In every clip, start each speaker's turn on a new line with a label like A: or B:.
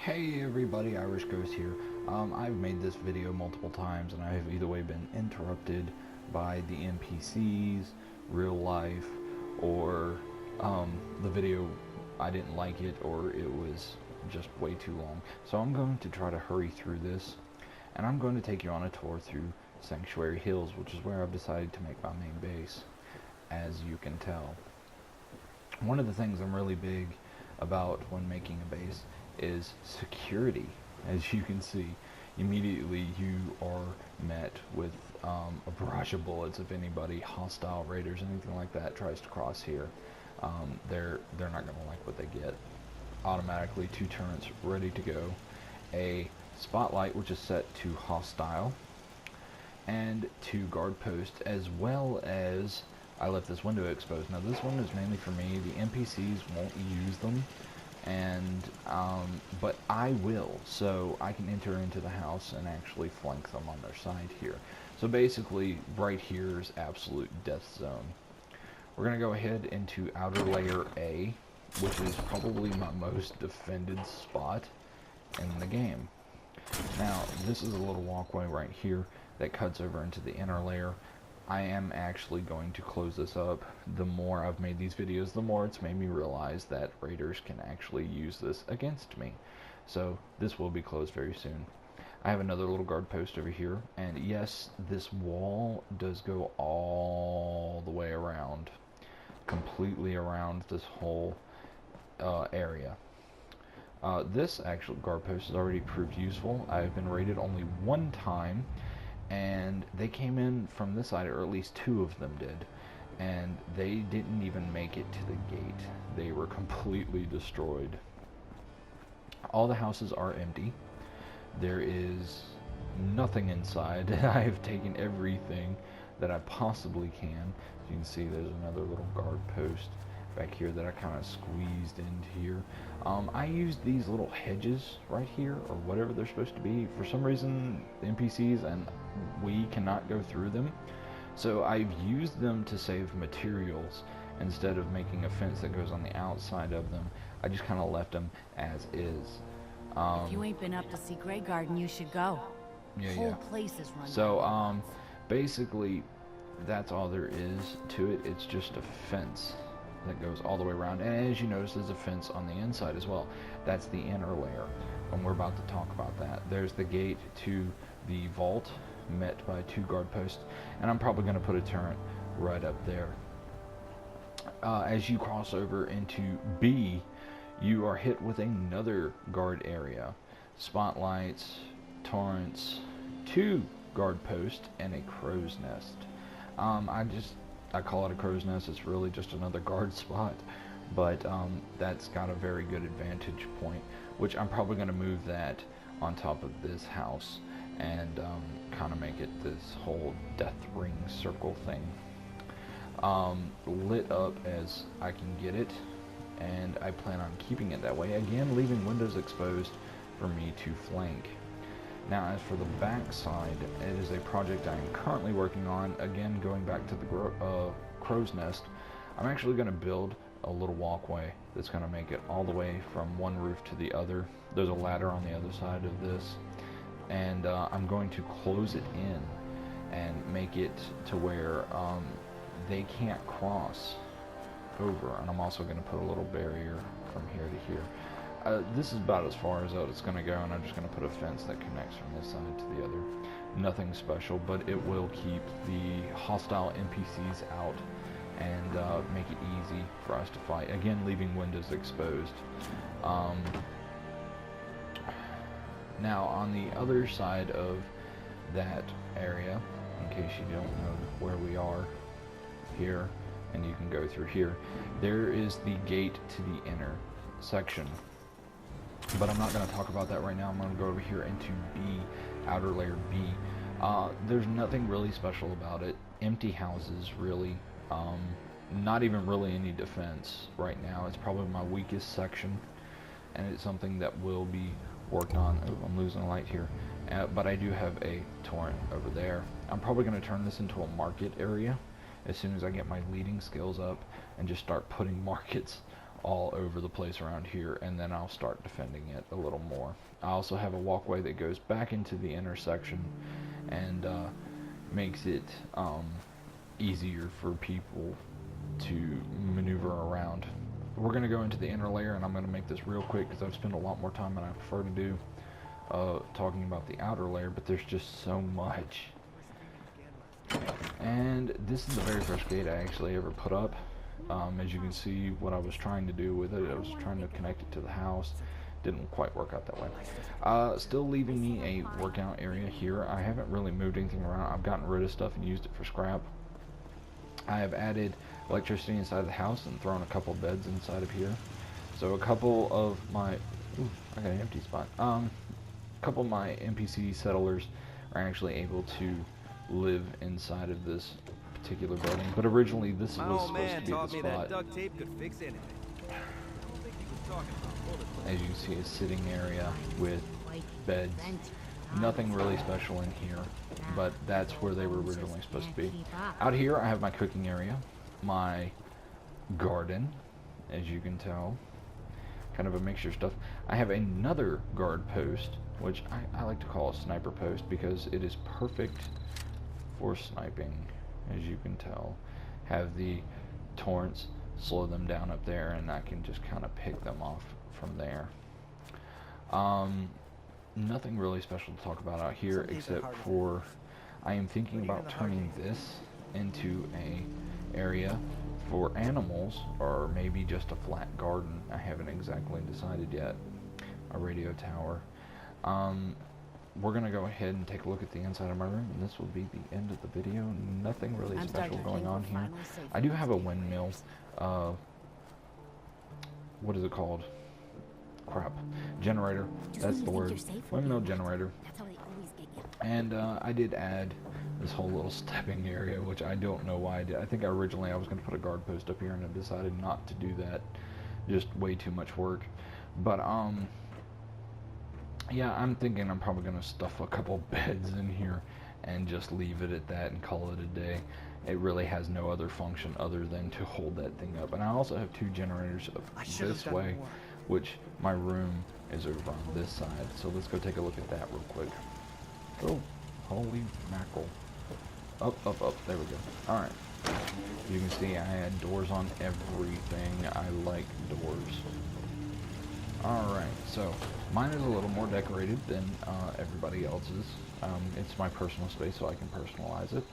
A: Hey everybody, Irish Ghost here. I've made this video multiple times and I have either way been interrupted by the NPCs, real life, or the video, I didn't like it or it was just way too long. So I'm going to try to hurry through this, and I'm going to take you on a tour through Sanctuary Hills, which is where I've decided to make my main base, as you can tell. One of the things I'm really big about when making a base is security. As you can see, immediately you are met with a barrage of bullets if anybody, hostile raiders, anything like that, tries to cross here. They're not going to like what they get. Automatically 2 turrets ready to go, a spotlight which is set to hostile, and 2 guard posts, as well as I left this window exposed. Now this one is mainly for me. The NPCs won't use them, and but I will, so I can enter into the house and actually flank them on their side here. So basically right here is absolute death zone. We're going to go ahead into outer layer A, which is probably my most defended spot in the game. Now this is a little walkway right here that cuts over into the inner layer. I am actually going to close this up. The more I've made these videos, the more it's made me realize that raiders can actually use this against me. So this will be closed very soon. I have another little guard post over here, and yes, this wall does go all the way around, completely around this whole area. This actual guard post has already proved useful. I've been raided only one time, and they came in from this side, or at least 2 of them did, and they didn't even make it to the gate. They were completely destroyed. All the houses are empty. There is nothing inside. I've taken everything that I possibly can. As you can see, there's another little guard post back here that I kind of squeezed into here. I used these little hedges right here, or whatever they're supposed to be. For some reason, the NPCs and we cannot go through them. So I've used them to save materials instead of making a fence that goes on the outside of them. I just kind of left them as is.
B: If you ain't been up to see Grey Garden, you should go. Whole place is run.
A: So basically, that's all there is to it. It's just a fence that goes all the way around, and as you notice, there's a fence on the inside as well. That's the inner layer, and we're about to talk about that. There's the gate to the vault, met by 2 guard posts, and I'm probably going to put a turret right up there. As you cross over into B, you are hit with another guard area, spotlights, torrents, 2 guard posts, and a crow's nest. I call it a crow's nest. It's really just another guard spot, but that's got a very good advantage point, which I'm probably going to move that on top of this house and kind of make it this whole death ring circle thing. Lit up as I can get it, and I plan on keeping it that way, again leaving windows exposed for me to flank. Now as for the back side, it is a project I am currently working on. Again, going back to the crow's nest, I'm actually going to build a little walkway that's going to make it all the way from one roof to the other. There's a ladder on the other side of this, and I'm going to close it in and make it to where they can't cross over, and I'm also going to put a little barrier from here to here. This is about as far as out it's going to go, and I'm just going to put a fence that connects from this side to the other. Nothing special, but it will keep the hostile NPCs out and make it easy for us to fight. Again, leaving windows exposed. Now, on the other side of that area, in case you don't know where we are, here, and you can go through here, there is the gate to the inner section. But I'm not going to talk about that right now. I'm going to go over here into B, outer layer B. There's nothing really special about it. Empty houses, really. Not even really any defense right now. It's probably my weakest section, and it's something that will be worked on. Oh, I'm losing a light here. But I do have a torrent over there. I'm probably going to turn this into a market area as soon as I get my leading skills up and just start putting markets all over the place around here, and then I'll start defending it a little more. I also have a walkway that goes back into the intersection and makes it easier for people to maneuver around. We're going to go into the inner layer, and I'm going to make this real quick because I've spent a lot more time than I prefer to do talking about the outer layer, but there's just so much. And this is the very first gate I actually ever put up. As you can see, what I was trying to do with it, I was trying to connect it to the house. Didn't quite work out that way. Still leaving me a workout area here. I haven't really moved anything around. I've gotten rid of stuff and used it for scrap. I have added electricity inside the house and thrown a couple beds inside of here. So a couple of my... Ooh, I got an empty spot. A couple of my NPC settlers are actually able to live inside of this particular building, but originally this was supposed to be the spot.
C: Duct tape could fix anything.
A: As you can see, a sitting area with beds. Nothing really special in here, but that's where they were originally supposed to be. Out here I have my cooking area, my garden, as you can tell, kind of a mixture of stuff. I have another guard post, which I like to call a sniper post because it is perfect for sniping, as you can tell. Have the torrents slow them down up there, and I can just kind of pick them off from there. Nothing really special to talk about out here except for I am thinking about turning this into a area for animals, or maybe just a flat garden. I haven't exactly decided yet. A radio tower. We're gonna go ahead and take a look at the inside of my room, and this will be the end of the video. Nothing really special going on here. I do have a windmill. What is it called? Crap. Generator. That's the word. Windmill generator. And I did add this whole little stepping area, which I don't know why I did. I think originally I was going to put a guard post up here, and I decided not to do that. Just way too much work. But yeah, I'm thinking I'm probably going to stuff a couple beds in here and just leave it at that and call it a day. It really has no other function other than to hold that thing up. And I also have two generators up this way, which my room is over on this side. So let's go take a look at that real quick. Oh, holy mackerel. Up, up, up. There we go. Alright. You can see I had doors on everything. I like doors. Alright, so mine is a little more decorated than everybody else's. It's my personal space, so I can personalize it.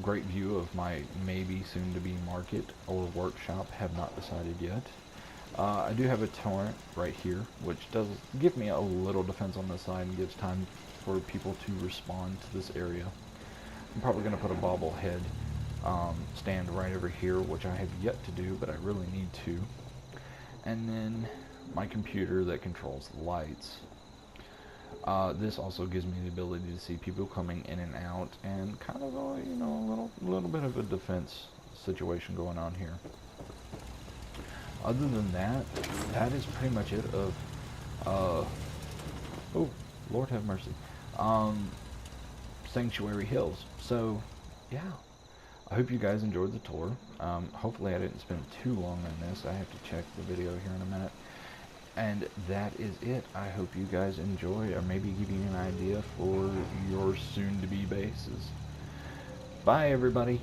A: Great view of my maybe soon-to-be market or workshop. Have not decided yet. I do have a torrent right here, which does give me a little defense on this side and gives time for people to respond to this area. I'm probably going to put a bobblehead stand right over here, which I have yet to do, but I really need to. And then my computer that controls the lights. This also gives me the ability to see people coming in and out, and kind of a, you know, a little bit of a defense situation going on here. Other than that, that is pretty much it of, oh, Lord have mercy, Sanctuary Hills. So, yeah, I hope you guys enjoyed the tour. Hopefully I didn't spend too long on this. I have to check the video here in a minute. And that is it. I hope you guys enjoy, or maybe give you an idea for your soon-to-be bases. Bye, everybody.